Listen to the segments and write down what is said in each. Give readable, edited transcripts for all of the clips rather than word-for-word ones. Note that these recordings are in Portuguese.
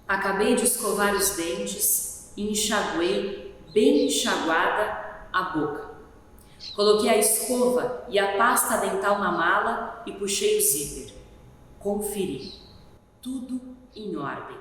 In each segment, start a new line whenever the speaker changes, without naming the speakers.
Acabei de escovar os dentes e enxaguei, bem enxaguada, a boca. Coloquei a escova e a pasta dental na mala e puxei o zíper. Conferi. Tudo em ordem.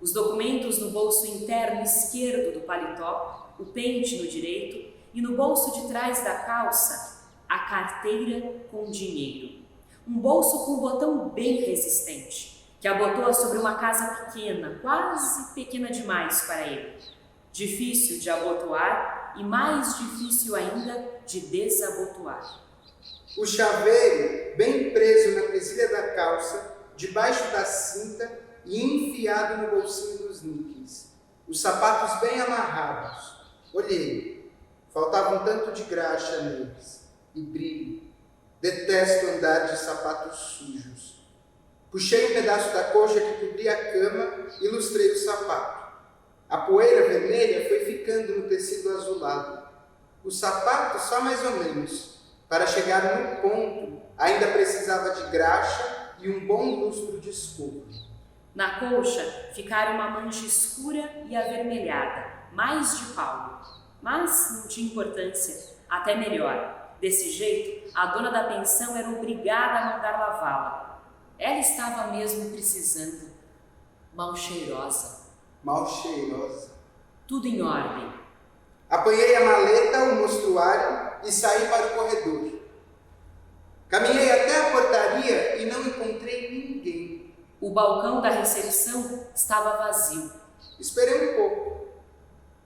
Os documentos no bolso interno esquerdo do paletó, o pente no direito e no bolso de trás da calça, a carteira com dinheiro. Um bolso com um botão bem resistente, que abotoa sobre uma casa pequena, quase pequena demais para ele. Difícil de abotoar e mais difícil ainda de desabotoar.
O chaveiro bem preso na presilha da calça, debaixo da cinta e enfiado no bolsinho dos níqueis. Os sapatos bem amarrados. Olhei. Faltava um tanto de graxa neles. E brilho. Detesto andar de sapatos sujos. Puxei um pedaço da coxa que cobria a cama e lustrei o sapato. A poeira vermelha foi ficando no tecido azulado. O sapato só mais ou menos. Para chegar no ponto, ainda precisava de graxa e um bom lustro de escova.
Na colcha ficara uma mancha escura e avermelhada, mais de palmo. Mas não tinha importância, até melhor. Desse jeito, a dona da pensão era obrigada a mandar lavá-la. Ela estava mesmo precisando. Mal cheirosa.
Mal cheirosa.
Tudo em ordem.
Apanhei a maleta, o mostruário e saí para o corredor. Caminhei até a portaria e não encontrei ninguém.
O balcão da recepção estava vazio.
Esperei um pouco.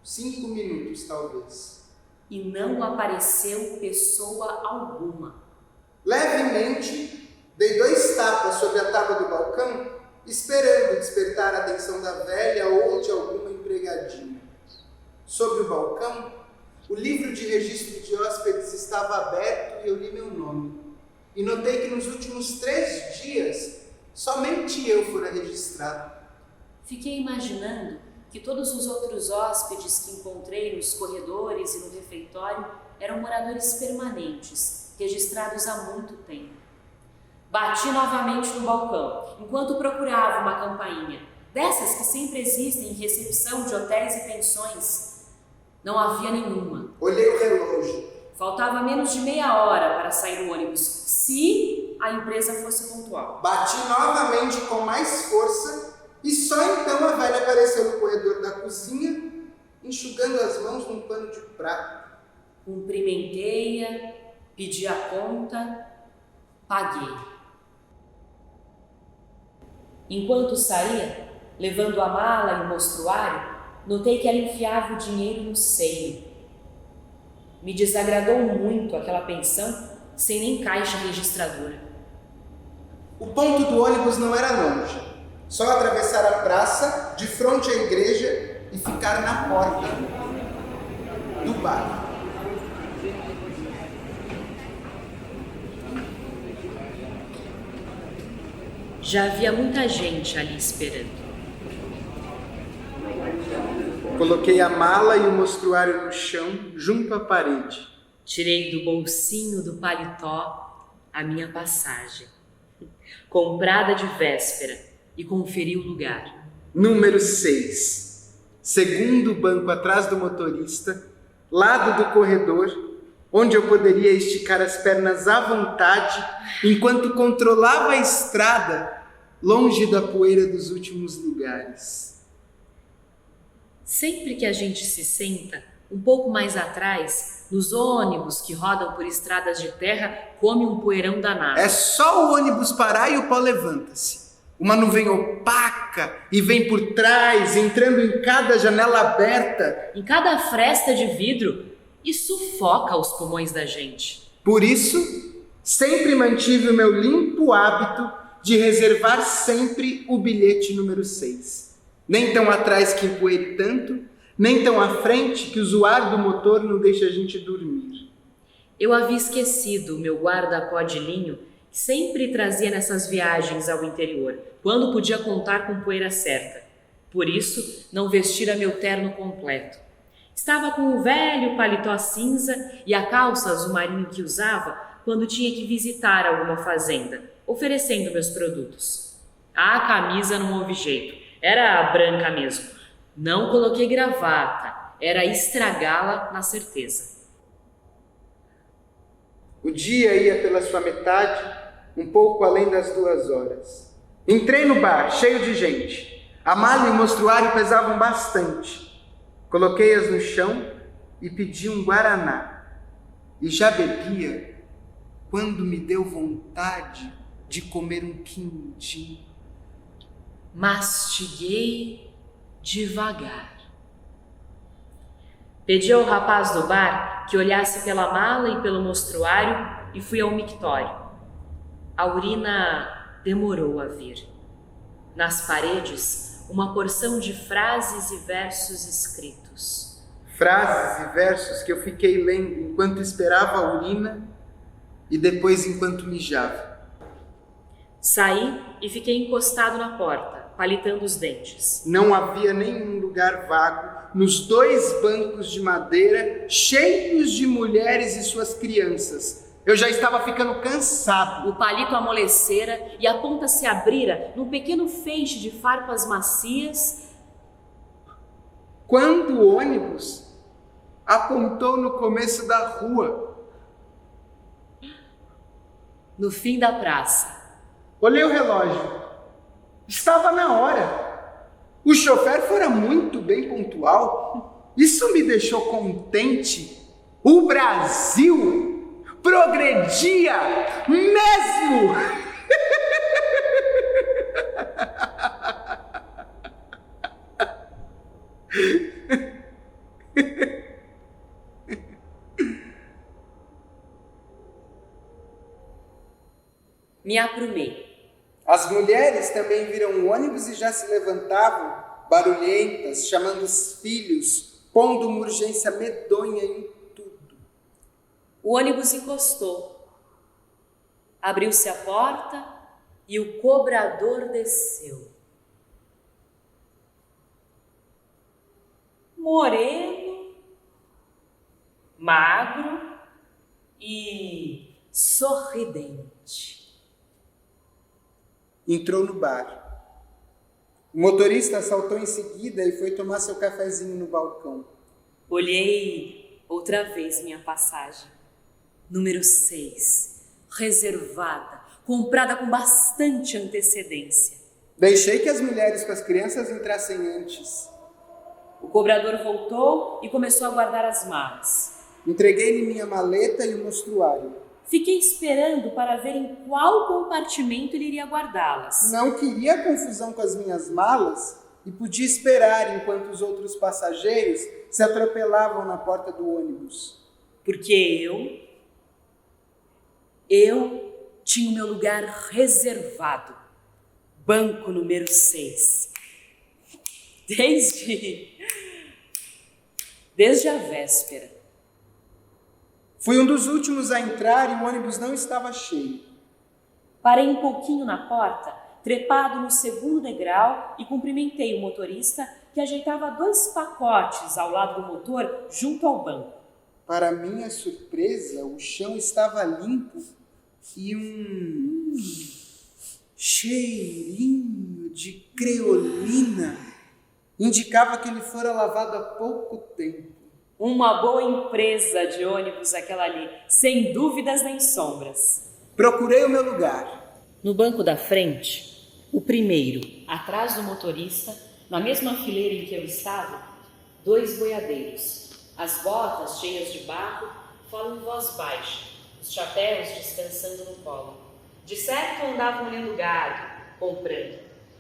5 minutos, talvez.
E não apareceu pessoa alguma.
Levemente, dei 2 tapas sobre a tábua do balcão, esperando despertar a atenção da velha ou de alguma empregadinha. Sobre o balcão, o livro de registro de hóspedes estava aberto e eu li meu nome. E notei que nos últimos 3 dias, somente eu fora registrado.
Fiquei imaginando que todos os outros hóspedes que encontrei nos corredores e no refeitório eram moradores permanentes, registrados há muito tempo. Bati novamente no balcão, enquanto procurava uma campainha, dessas que sempre existem em recepção de hotéis e pensões. Não havia nenhuma.
Olhei o relógio.
Faltava menos de meia hora para sair o ônibus, se a empresa fosse pontual.
Bati novamente com mais força e só então a velha apareceu no corredor da cozinha, enxugando as mãos num pano de prato.
Cumprimentei-a, pedi a conta, paguei. Enquanto saía, levando a mala e o mostruário, notei que ela enfiava o dinheiro no seio. Me desagradou muito aquela pensão sem nem caixa registradora.
O ponto do ônibus não era longe. Só atravessar a praça, de frente à igreja e ficar na porta do bar.
Já havia muita gente ali esperando.
Coloquei a mala e o mostruário no chão, junto à parede.
Tirei do bolsinho do paletó a minha passagem, comprada de véspera, e conferi o lugar.
Número 6. Segundo banco atrás do motorista, lado do corredor, onde eu poderia esticar as pernas à vontade enquanto controlava a estrada, longe da poeira dos últimos lugares.
Sempre que a gente se senta um pouco mais atrás, nos ônibus que rodam por estradas de terra, come um poeirão danado.
É só o ônibus parar e o pó levanta-se. Uma nuvem opaca e vem por trás, entrando em cada janela aberta.
Em cada fresta de vidro, e sufoca os pulmões da gente.
Por isso, sempre mantive o meu limpo hábito de reservar sempre o bilhete número 6. Nem tão atrás que empoeire tanto, nem tão à frente que o zoar do motor não deixe a gente dormir.
Eu havia esquecido o meu guarda-pó de linho, que sempre trazia nessas viagens ao interior, quando podia contar com poeira certa. Por isso, não vestira meu terno completo. Estava com o velho paletó cinza e a calça azul marinho que usava quando tinha que visitar alguma fazenda, oferecendo meus produtos. A camisa não houve jeito. Era branca mesmo. Não coloquei gravata, era estragá-la na certeza.
O dia ia pela sua metade, um pouco além das 2 horas. Entrei no bar, cheio de gente. A mala e o mostruário pesavam bastante. Coloquei-as no chão e pedi um guaraná. E já bebia quando me deu vontade de comer um quindim.
Mastiguei devagar. Pedi ao rapaz do bar que olhasse pela mala e pelo mostruário e fui ao mictório. A urina demorou a vir. Nas paredes, uma porção de frases e versos escritos.
Frases e versos que eu fiquei lendo enquanto esperava a urina e depois enquanto mijava.
Saí e fiquei encostado na porta, palitando os dentes.
Não havia nenhum lugar vago nos 2 bancos de madeira cheios de mulheres e suas crianças. Eu já estava ficando cansado.
O palito amolecera e a ponta se abrira num pequeno feixe de farpas macias.
Quando o ônibus apontou no começo da rua,
No fim da praça.
olhei o relógio. Estava na hora. O chofer fora muito bem pontual. Isso me deixou contente. O Brasil progredia mesmo!
Me aprumei.
As mulheres também viram o ônibus e já se levantavam, barulhentas, chamando os filhos, pondo uma urgência medonha em tudo.
O ônibus encostou. Abriu-se a porta e o cobrador desceu. Moreno, magro e sorridente.
Entrou no bar. O motorista saltou em seguida e foi tomar seu cafezinho no balcão.
Olhei outra vez minha passagem. Número 6, reservada, comprada com bastante antecedência.
Deixei que as mulheres com as crianças entrassem antes.
O cobrador voltou e começou a guardar as malas.
Entreguei-lhe minha maleta e o mostruário.
Fiquei esperando para ver em qual compartimento ele iria guardá-las.
Não queria confusão com as minhas malas e podia esperar enquanto os outros passageiros se atropelavam na porta do ônibus.
Porque eu tinha o meu lugar reservado. Banco número 6. Desde a véspera.
Fui um dos últimos a entrar e o ônibus não estava cheio.
Parei um pouquinho na porta, trepado no segundo degrau e cumprimentei o motorista que ajeitava 2 pacotes ao lado do motor junto ao banco.
Para minha surpresa, o chão estava limpo e um cheirinho de creolina indicava que ele fora lavado há pouco tempo.
Uma boa empresa de ônibus aquela ali, sem dúvidas nem sombras.
Procurei o meu lugar.
No banco da frente, o primeiro, atrás do motorista, na mesma fileira em que eu estava, 2 boiadeiros. As botas cheias de barro falam em voz baixa, os chapéus descansando no colo. De certo andavam olhando gado, comprando.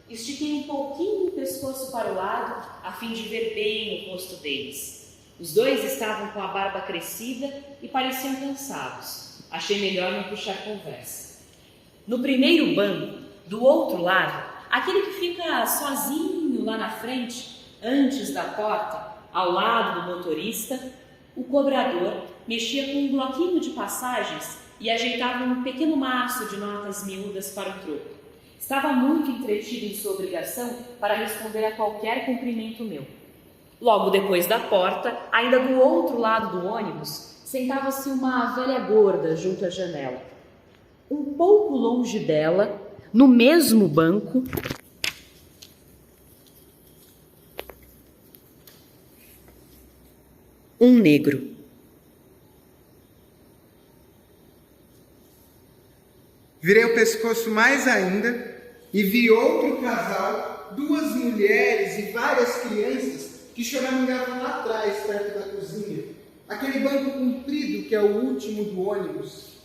Estiquei um pouquinho o pescoço para o lado, a fim de ver bem o rosto deles. Os 2 estavam com a barba crescida e pareciam cansados. Achei melhor não puxar conversa. No primeiro banco, do outro lado, aquele que fica sozinho lá na frente, antes da porta, ao lado do motorista, o cobrador mexia com um bloquinho de passagens e ajeitava um pequeno maço de notas miúdas para o troco. Estava muito entretido em sua obrigação para responder a qualquer cumprimento meu. Logo depois da porta, ainda do outro lado do ônibus, sentava-se uma velha gorda junto à janela. Um pouco longe dela, no mesmo banco, um negro.
Virei o pescoço mais ainda e vi outro casal, 2 mulheres e várias crianças que choramingavam lá atrás, perto da cozinha. Aquele banco comprido que é o último do ônibus.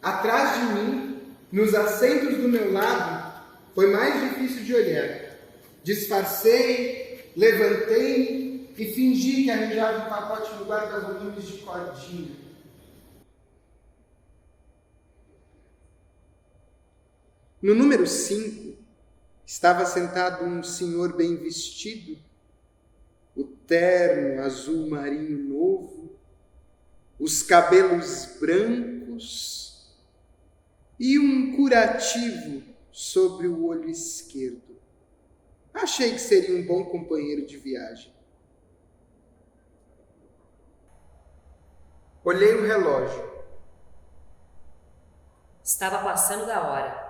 Atrás de mim, nos assentos do meu lado, foi mais difícil de olhar. Disfarcei, levantei e fingi que arranjava um pacote no guarda-volumes de cordinha. No número 5, estava sentado um senhor bem vestido, o terno azul marinho novo, os cabelos brancos e um curativo sobre o olho esquerdo. Achei que seria um bom companheiro de viagem. Olhei o relógio.
Estava passando da hora.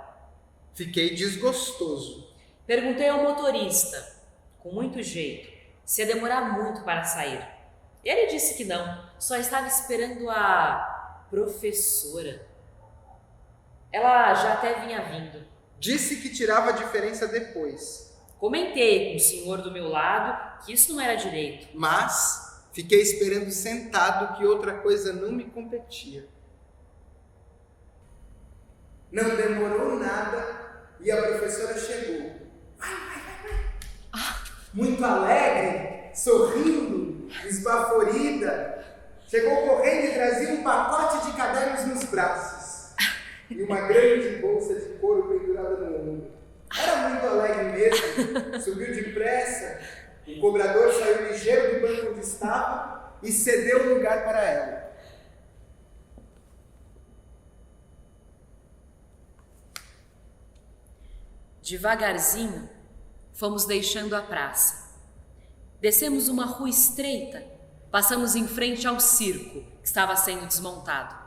Fiquei desgostoso.
Perguntei ao motorista, com muito jeito, se ia demorar muito para sair. Ele disse que não, só estava esperando a professora. Ela já até vinha vindo.
Disse que tirava a diferença depois.
Comentei com o senhor do meu lado que isso não era direito.
Mas fiquei esperando sentado que outra coisa não me competia. Não demorou nada e a professora chegou. Muito alegre, sorrindo, esbaforida. Chegou correndo e trazia um pacote de cadernos nos braços e uma grande bolsa de couro pendurada no ombro. Era muito alegre mesmo, subiu depressa. O cobrador saiu ligeiro do banco onde estava e cedeu o lugar para ela.
Devagarzinho, fomos deixando a praça. Descemos uma rua estreita, passamos em frente ao circo que estava sendo desmontado.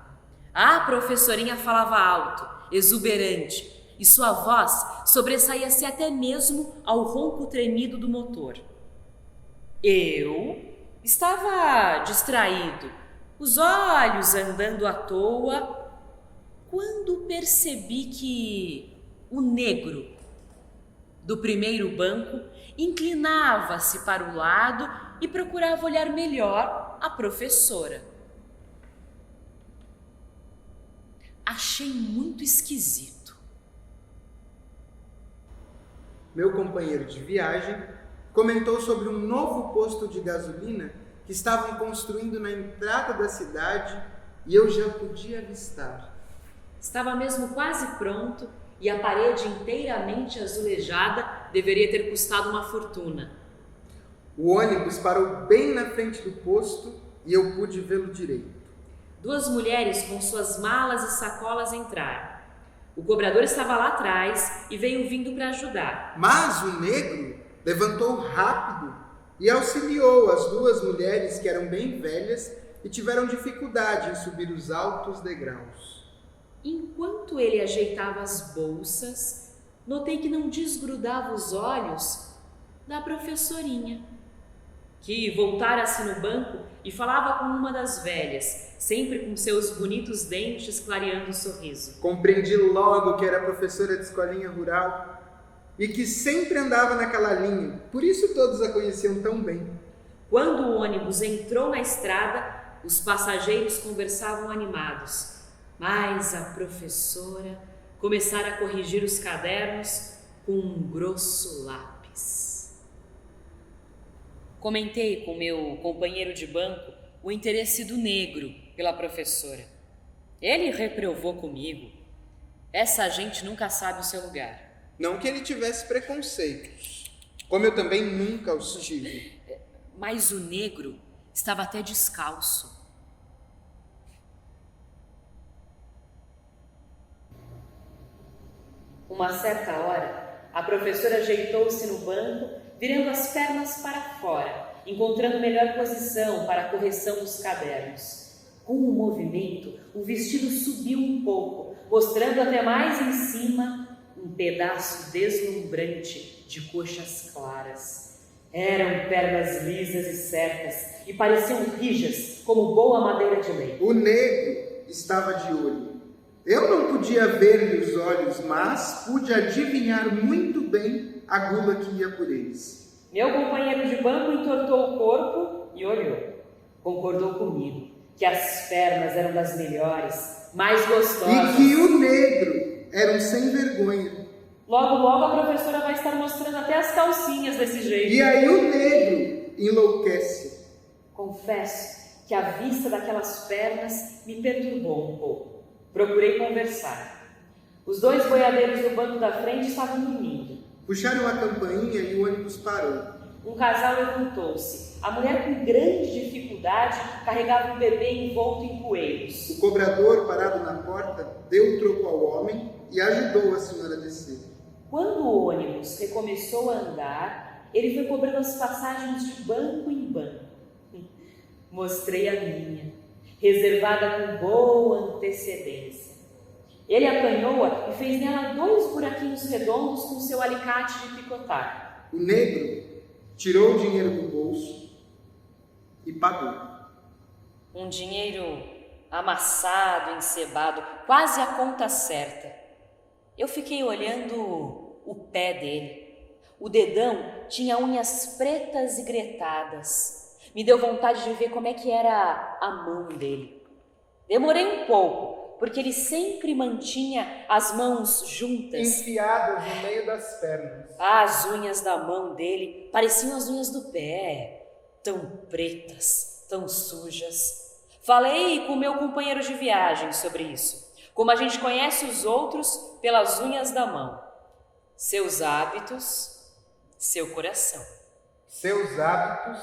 A professorinha falava alto, exuberante, e sua voz sobressaía-se até mesmo ao ronco tremido do motor. Eu estava distraído, os olhos andando à toa, quando percebi que o negro do primeiro banco inclinava-se para o lado e procurava olhar melhor a professora. Achei muito esquisito.
Meu companheiro de viagem comentou sobre um novo posto de gasolina que estavam construindo na entrada da cidade e eu já podia avistar.
Estava mesmo quase pronto e a parede inteiramente azulejada deveria ter custado uma fortuna.
O ônibus parou bem na frente do posto e eu pude vê-lo direito.
2 mulheres com suas malas e sacolas entraram. O cobrador estava lá atrás e veio vindo para ajudar.
Mas o negro levantou rápido e auxiliou as 2 mulheres que eram bem velhas e tiveram dificuldade em subir os altos degraus.
Enquanto ele ajeitava as bolsas, notei que não desgrudava os olhos da professorinha, que voltara-se no banco e falava com uma das velhas, sempre com seus bonitos dentes clareando o sorriso.
Compreendi logo que era professora de escolinha rural e que sempre andava naquela linha, por isso todos a conheciam tão bem.
Quando o ônibus entrou na estrada, os passageiros conversavam animados, mas a professora começara a corrigir os cadernos com um grosso lápis. Comentei com meu companheiro de banco o interesse do negro pela professora. Ele reprovou comigo. Essa gente nunca sabe o seu lugar.
Não que ele tivesse preconceitos, como eu também nunca os tive.
Mas o negro estava até descalço. Uma certa hora, a professora ajeitou-se no banco, virando as pernas para fora, encontrando melhor posição para a correção dos cadernos. Com o movimento, o vestido subiu um pouco, mostrando até mais em cima um pedaço deslumbrante de coxas claras. Eram pernas lisas e certas e pareciam rijas como boa madeira de lei.
O negro estava de olho. Eu não podia ver-lhe os olhos, mas pude adivinhar muito bem a gula que ia por eles.
Meu companheiro de banco entortou o corpo e olhou. Concordou comigo que as pernas eram das melhores, mais gostosas.
E que o negro era um sem vergonha.
Logo, logo a professora vai estar mostrando até as calcinhas desse jeito.
E aí o negro enlouquece.
Confesso que a vista daquelas pernas me perturbou um pouco. Procurei conversar. Os dois boiadeiros do banco da frente estavam dormindo.
Puxaram a campainha e o ônibus parou.
Um casal levantou-se. A mulher, com grande dificuldade, carregava um bebê envolto em poeiros.
O cobrador, parado na porta, deu o troco ao homem e ajudou a senhora a descer.
Quando o ônibus recomeçou a andar, ele foi cobrando as passagens de banco em banco. Mostrei a minha, reservada com boa antecedência. Ele apanhou-a e fez nela 2 buraquinhos redondos com seu alicate de picotar.
O negro tirou o dinheiro do bolso e pagou.
Um dinheiro amassado, encebado, quase a conta certa. Eu fiquei olhando o pé dele. O dedão tinha unhas pretas e gretadas. Me deu vontade de ver como é que era a mão dele. Demorei um pouco, porque ele sempre mantinha as mãos juntas.
Enfiadas no meio das pernas.
As unhas da mão dele pareciam as unhas do pé, tão pretas, tão sujas. Falei com meu companheiro de viagem sobre isso, como a gente conhece os outros pelas unhas da mão. Seus hábitos, seu coração.
Seus hábitos,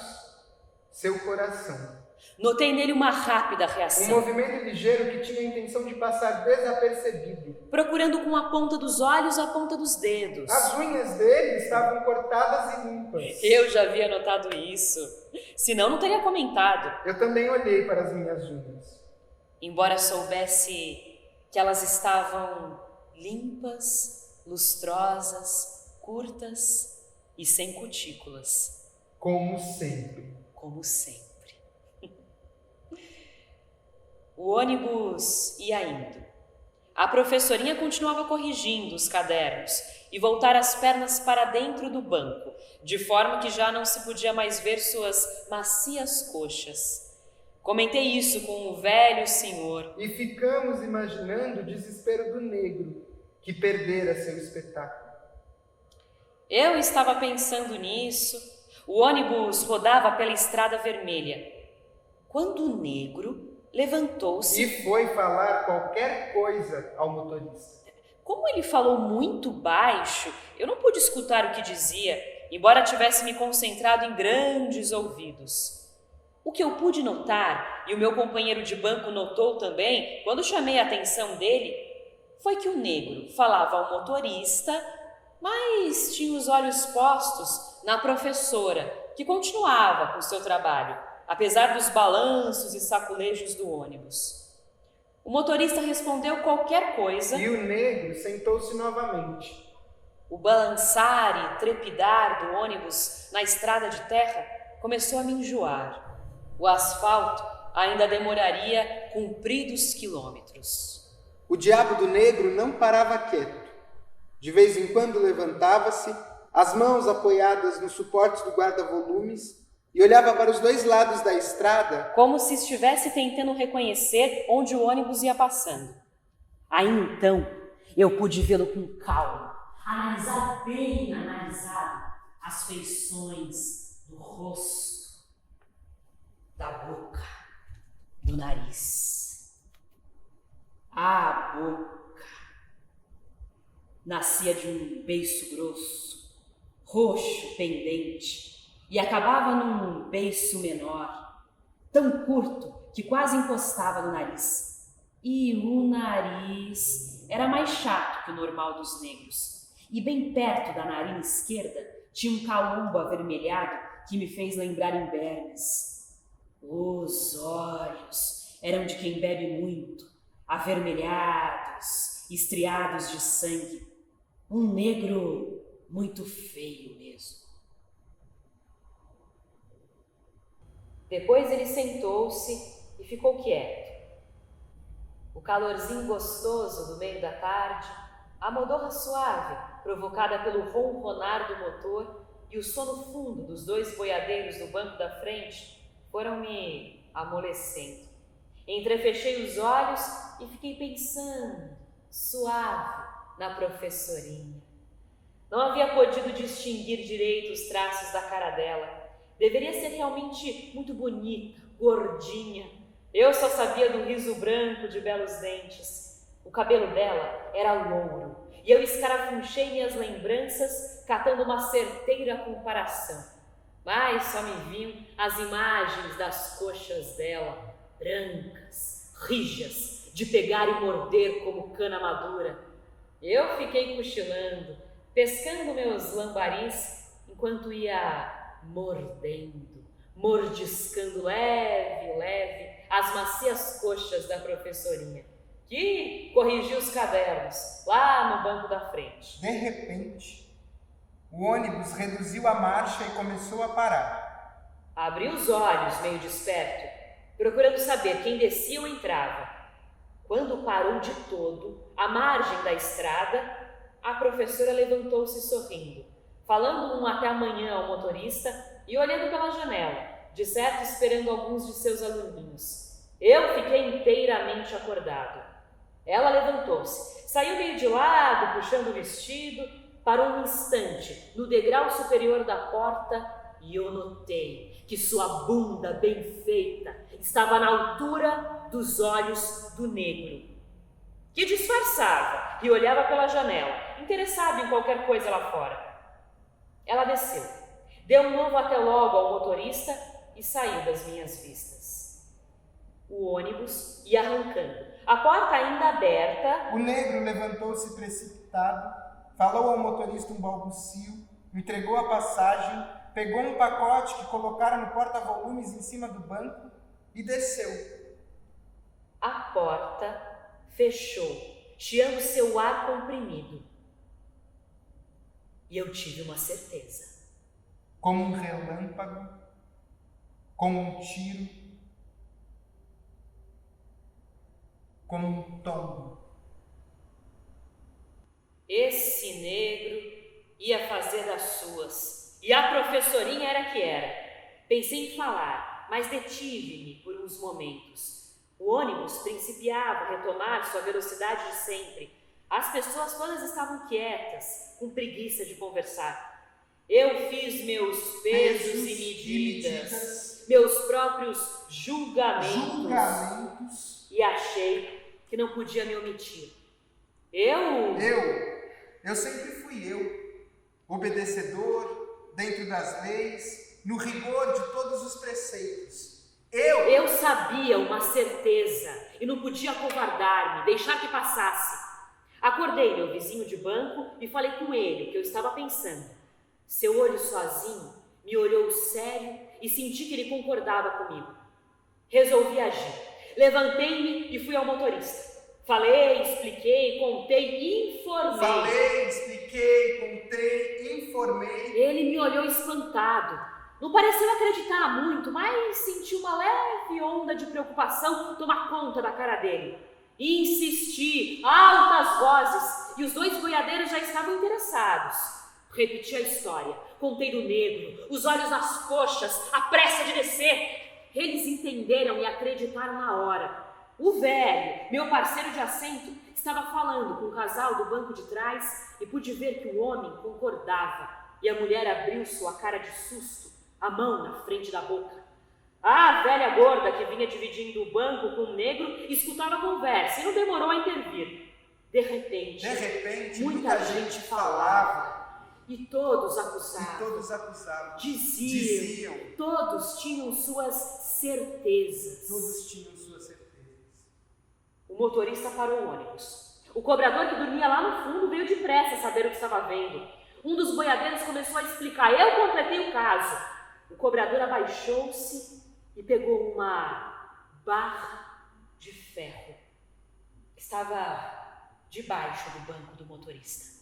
seu coração.
Notei nele uma rápida
Um
reação,
movimento ligeiro que tinha a intenção de passar desapercebido.
procurando com a ponta dos olhos a ponta dos dedos.
As unhas dele estavam cortadas e limpas.
Eu já havia notado isso, senão não teria comentado.
Eu também olhei para as minhas unhas.
Embora soubesse que elas estavam limpas, lustrosas, curtas e sem cutículas.
Como sempre.
Como sempre. O ônibus ia indo. A professorinha continuava corrigindo os cadernos e voltar as pernas para dentro do banco, de forma que já não se podia mais ver suas macias coxas. Comentei isso com o velho senhor.
E ficamos imaginando o desespero do negro, que perdera seu espetáculo.
Eu estava pensando nisso. O ônibus rodava pela estrada vermelha, quando o negro levantou-se
E foi falar qualquer coisa ao motorista.
Como ele falou muito baixo, eu não pude escutar o que dizia, embora tivesse me concentrado em grandes ouvidos. O que eu pude notar, e o meu companheiro de banco notou também, quando chamei a atenção dele, foi que o negro falava ao motorista, mas tinha os olhos postos na professora, que continuava com seu trabalho, apesar dos balanços e saculejos do ônibus. O motorista respondeu qualquer coisa.
E o negro sentou-se novamente.
O balançar e trepidar do ônibus na estrada de terra começou a me enjoar. O asfalto ainda demoraria compridos quilômetros.
O diabo do negro não parava quieto. De vez em quando levantava-se, as mãos apoiadas nos suportes do guarda-volumes, e olhava para os 2 lados da estrada,
como se estivesse tentando reconhecer onde o ônibus ia passando. Aí então eu pude vê-lo com calma, analisar bem analisado as feições do rosto, da boca, do nariz. A boca nascia de um beiço grosso, roxo, pendente, e acabava num beiço menor, tão curto que quase encostava no nariz. E o nariz era mais chato que o normal dos negros, e bem perto da narina esquerda tinha um calombo avermelhado que me fez lembrar imbernes. Os olhos eram de quem bebe muito, avermelhados, estriados de sangue. Um negro muito feio mesmo. Depois ele sentou-se e ficou quieto. O calorzinho gostoso do meio da tarde, a modorra suave, provocada pelo ronronar do motor e o sono fundo dos 2 boiadeiros do banco da frente foram me amolecendo. Entrefechei os olhos e fiquei pensando, suave, na professorinha. Não havia podido distinguir direito os traços da cara dela. Deveria ser realmente muito bonita, gordinha. Eu só sabia do riso branco de belos dentes. O cabelo dela era louro e eu escarafunchei minhas lembranças catando uma certeira comparação. Mas só me vinham as imagens das coxas dela, brancas, rijas, de pegar e morder como cana madura. Eu fiquei cochilando, pescando meus lambaris enquanto ia mordendo, mordiscando leve as macias coxas da professorinha, que corrigia os cadernos lá no banco da frente.
De repente, o ônibus reduziu a marcha e começou a parar.
Abri os olhos, meio desperto, procurando saber quem descia ou entrava. Quando parou de todo, à margem da estrada, a professora levantou-se sorrindo, falando um até amanhã ao motorista e olhando pela janela, de certo esperando alguns de seus aluninhos. Eu fiquei inteiramente acordado. Ela levantou-se, saiu meio de lado, puxando o vestido, parou um instante no degrau superior da porta e eu notei que sua bunda bem feita estava na altura dos olhos do negro, que disfarçava e olhava pela janela, interessado em qualquer coisa lá fora. Ela desceu, deu um novo até logo ao motorista e saiu das minhas vistas. O ônibus ia arrancando, a porta ainda aberta.
O negro levantou-se precipitado, falou ao motorista um balbucio, entregou a passagem, pegou um pacote que colocara no porta-volumes em cima do banco e desceu.
A porta fechou, chiando seu ar comprimido. E eu tive uma certeza.
Como um relâmpago, como um tiro, como um tombo.
Esse negro ia fazer das suas, e a professorinha era que era. Pensei em falar, mas detive-me por uns momentos. O ônibus principiava a retomar sua velocidade de sempre. As pessoas todas estavam quietas, com preguiça de conversar. Eu fiz meus pesos e medidas, meus próprios julgamentos e achei que não podia me omitir. Eu
sempre fui eu, obedecedor, dentro das leis, no rigor de todos os preceitos.
Eu sabia uma certeza e não podia acovardar-me, deixar que passasse. Acordei meu vizinho de banco e falei com ele o que eu estava pensando. Seu olho sozinho me olhou sério e senti que ele concordava comigo. Resolvi agir. Levantei-me e fui ao motorista. Falei, expliquei, contei, informei. Ele me olhou espantado. Não pareceu acreditar muito, mas senti uma leve onda de preocupação tomar conta da cara dele. Insisti, altas vozes, e os 2 boiadeiros já estavam interessados. Repeti a história, contei do negro, os olhos nas coxas, a pressa de descer. Eles entenderam e acreditaram na hora. O velho, meu parceiro de assento, estava falando com o casal do banco de trás e pude ver que o homem concordava e a mulher abriu sua cara de susto, a mão na frente da boca. A velha gorda que vinha dividindo o banco com o negro escutava a conversa e não demorou a intervir. De repente, muita gente falava e todos acusavam. Diziam. Todos tinham suas certezas. O motorista parou o ônibus. O cobrador que dormia lá no fundo veio depressa saber o que estava vendo. Um dos boiadeiros começou a explicar. Eu completei o caso. O cobrador abaixou-se e pegou uma barra de ferro que estava debaixo do banco do motorista.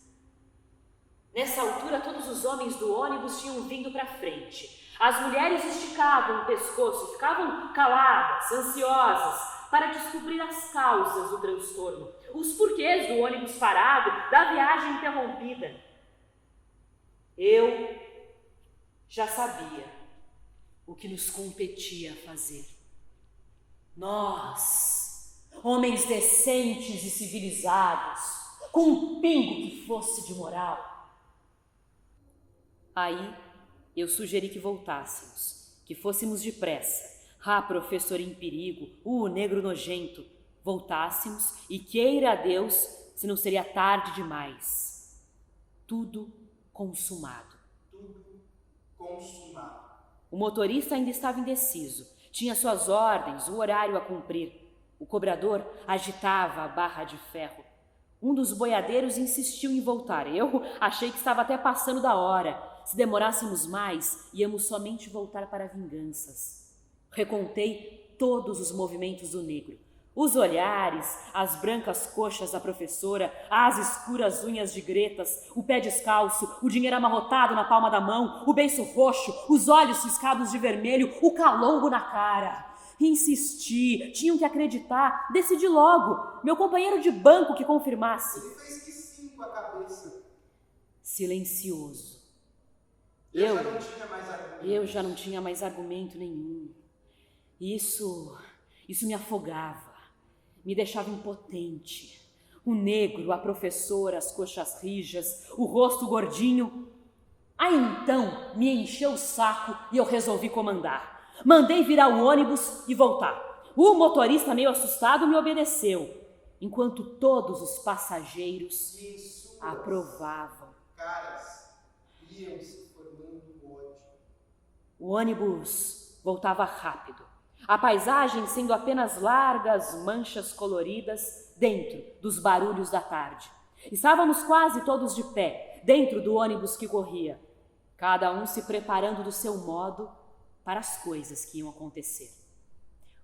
Nessa altura, todos os homens do ônibus tinham vindo para frente. As mulheres esticavam o pescoço, ficavam caladas, ansiosas, para descobrir as causas do transtorno, os porquês do ônibus parado, da viagem interrompida. Eu já sabia o que nos competia fazer. Nós, homens decentes e civilizados, com um pingo que fosse de moral. Aí eu sugeri que voltássemos, que fôssemos depressa. Ah, professor em perigo, negro nojento, voltássemos e queira a Deus se não seria tarde demais. Tudo consumado.
Tudo consumado.
O motorista ainda estava indeciso, tinha suas ordens, o horário a cumprir. O cobrador agitava a barra de ferro. Um dos boiadeiros insistiu em voltar. Eu achei que estava até passando da hora. Se demorássemos mais, íamos somente voltar para vinganças. Recontei todos os movimentos do negro. Os olhares, as brancas coxas da professora, as escuras unhas de gretas, o pé descalço, o dinheiro amarrotado na palma da mão, o beiço roxo, os olhos ciscados de vermelho, o calombo na cara. Insisti, tinham que acreditar, decidi logo. Meu companheiro de banco que confirmasse.
Ele fez que sim com a cabeça.
Silencioso.
Eu já não tinha mais argumento.
Eu já não tinha mais argumento nenhum. Isso me afogava, me deixava impotente. O negro, a professora, as coxas rijas, o rosto gordinho. Aí então me encheu o saco e eu resolvi comandar. Mandei virar o ônibus e voltar. O motorista, meio assustado, me obedeceu, enquanto todos os passageiros aprovavam.
Caras iam se formando ódio.
O ônibus voltava rápido. A paisagem sendo apenas largas manchas coloridas dentro dos barulhos da tarde. Estávamos quase todos de pé, dentro do ônibus que corria, cada um se preparando do seu modo para as coisas que iam acontecer.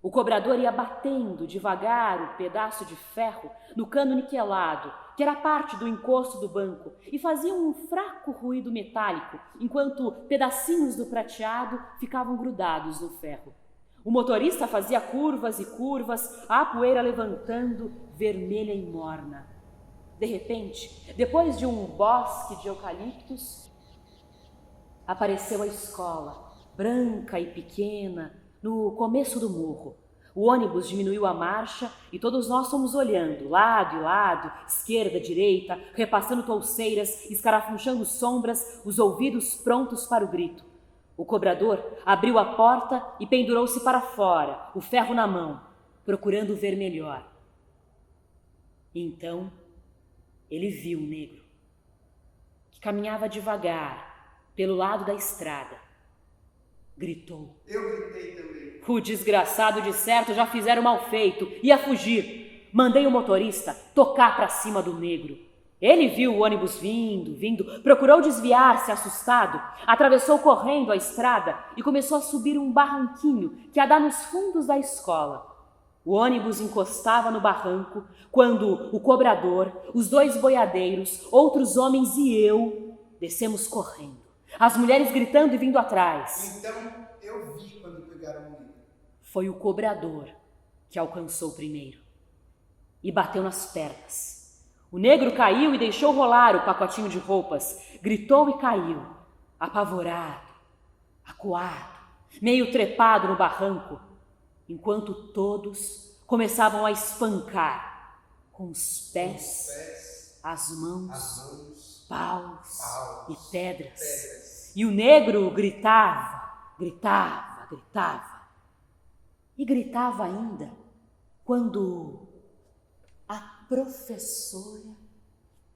O cobrador ia batendo devagar o pedaço de ferro no cano niquelado, que era parte do encosto do banco, e fazia um fraco ruído metálico, enquanto pedacinhos do prateado ficavam grudados no ferro. O motorista fazia curvas e curvas, a poeira levantando, vermelha e morna. De repente, depois de um bosque de eucaliptos, apareceu a escola, branca e pequena, no começo do morro. O ônibus diminuiu a marcha e todos nós fomos olhando, lado e lado, esquerda, direita, repassando touceiras, escarafunchando sombras, os ouvidos prontos para o grito. O cobrador abriu a porta e pendurou-se para fora, o ferro na mão, procurando ver melhor. Então, ele viu o negro, que caminhava devagar pelo lado da estrada. Gritou.
Eu gritei também.
O desgraçado de certo já fizeram mal feito, ia fugir. Mandei o motorista tocar para cima do negro. Ele viu o ônibus vindo, procurou desviar-se assustado, atravessou correndo a estrada e começou a subir um barranquinho que ia dar nos fundos da escola. O ônibus encostava no barranco quando o cobrador, os dois boiadeiros, outros homens e eu descemos correndo. As mulheres gritando e vindo atrás.
Então eu vi quando pegaram o negro.
Foi o cobrador que alcançou primeiro e bateu nas pernas. O negro caiu e deixou rolar o pacotinho de roupas. Gritou e caiu, apavorado, acuado, meio trepado no barranco, enquanto todos começavam a espancar com os pés, as mãos, paus e pedras. E o negro gritava. E gritava ainda quando a professora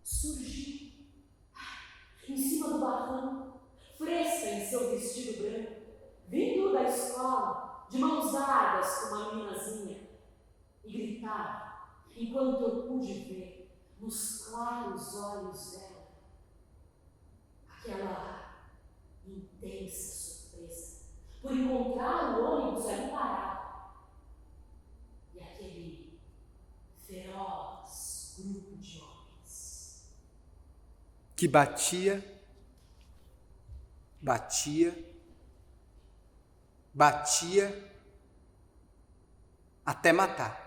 surgiu em cima do barranco, fresca em seu vestido branco, vindo da escola, de mãos dadas com uma meninazinha, e gritava, enquanto eu pude ver nos claros olhos dela aquela intensa surpresa por encontrar o ônibus ali parado e aquele feroz grupo de homens.
que batia, batia até matar.